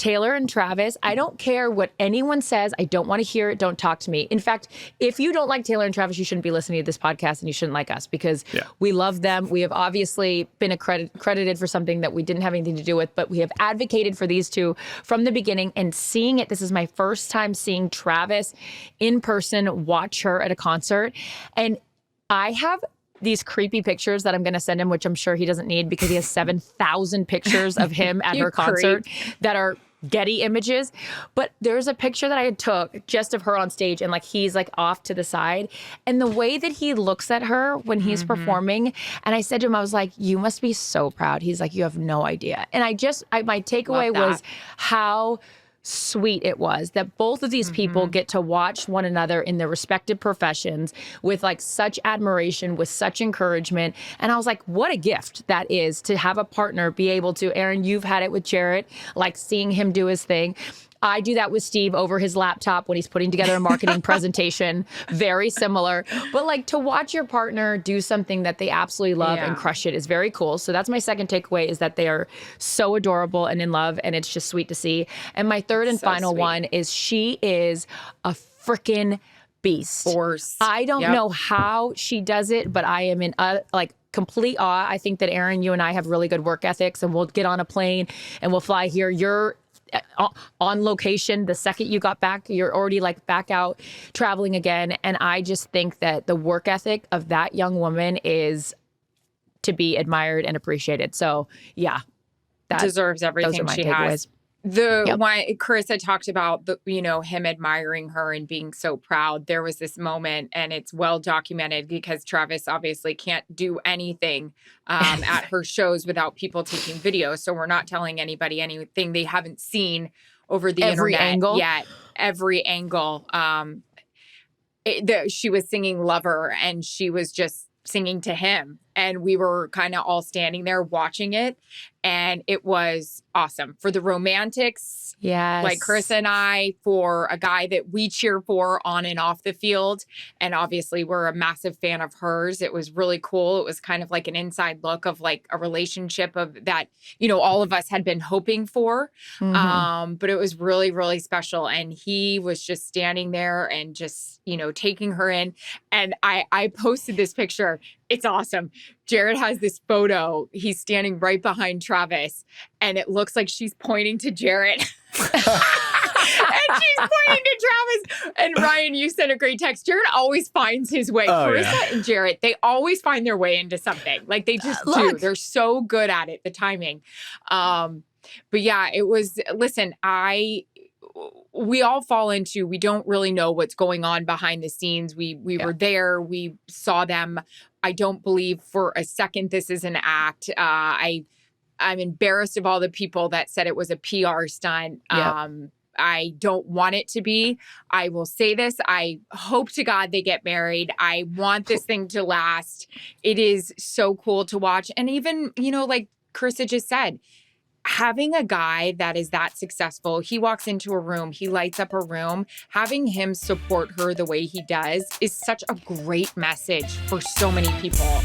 Taylor and Travis, I don't care what anyone says. I don't want to hear it. Don't talk to me. In fact, if you don't like Taylor and Travis, you shouldn't be listening to this podcast and you shouldn't like us because we love them. We have obviously been credited for something that we didn't have anything to do with, but we have advocated for these two from the beginning and seeing it. This is my first time seeing Travis in person, watch her at a concert. And I have these creepy pictures that I'm going to send him, which I'm sure he doesn't need because he has 7,000 pictures of him at her concert that are Getty images. But there's a picture that I took just of her on stage and like he's like off to the side. And the way that he looks at her when he's performing, and I said to him, I was like, you must be so proud. He's like, you have no idea. And my takeaway was how sweet it was that both of these people get to watch one another in their respective professions with like such admiration, with such encouragement. And I was like, what a gift that is to have a partner be able to, Erin, you've had it with Jarrett, like seeing him do his thing. I do that with Steve over his laptop when he's putting together a marketing presentation. Very similar. But like to watch your partner do something that they absolutely love and crush it is very cool. So that's my second takeaway is that they are so adorable and in love and it's just sweet to see. And my third and final one is she is a freaking beast. Force. I don't know how she does it, but I am in like complete awe. I think that Erin, you and I have really good work ethics and we'll get on a plane and we'll fly here. You're on location the second you got back, you're already like back out traveling again. And I just think that the work ethic of that young woman is to be admired and appreciated. So yeah, that deserves everything she has. The one Charissa talked about, him admiring her and being so proud. There was this moment, and it's well documented because Travis obviously can't do anything at her shows without people taking video. So we're not telling anybody anything they haven't seen over the internet yet. Every angle. She was singing "Lover," and she was just singing to him, and we were kind of all standing there watching it, and it was awesome for the romantics. Yes, like Charissa and I, for a guy that we cheer for on and off the field, and obviously we're a massive fan of hers. It was really cool. It was kind of like an inside look of like a relationship of that, all of us had been hoping for. But it was really, really special, and he was just standing there and just taking her in. And I posted this picture. It's awesome. Jarrett has this photo. He's standing right behind Travis, and it looks like she's pointing to Jarrett. And she's pointing to Travis. And Ryan, you sent a great text. Jarrett always finds his way. Charissa and Jarrett, they always find their way into something. Like they just do. They're so good at it, the timing. But yeah, it was, listen, we all fall into, we don't really know what's going on behind the scenes. We were there. We saw them. I don't believe for a second this is an act. I'm embarrassed of all the people that said it was a PR stunt. I don't want it to be. I will say this. I hope to God they get married. I want this thing to last. It is so cool to watch. And even, like Charissa just said, having a guy that is that successful, he walks into a room, he lights up a room, having him support her the way he does is such a great message for so many people.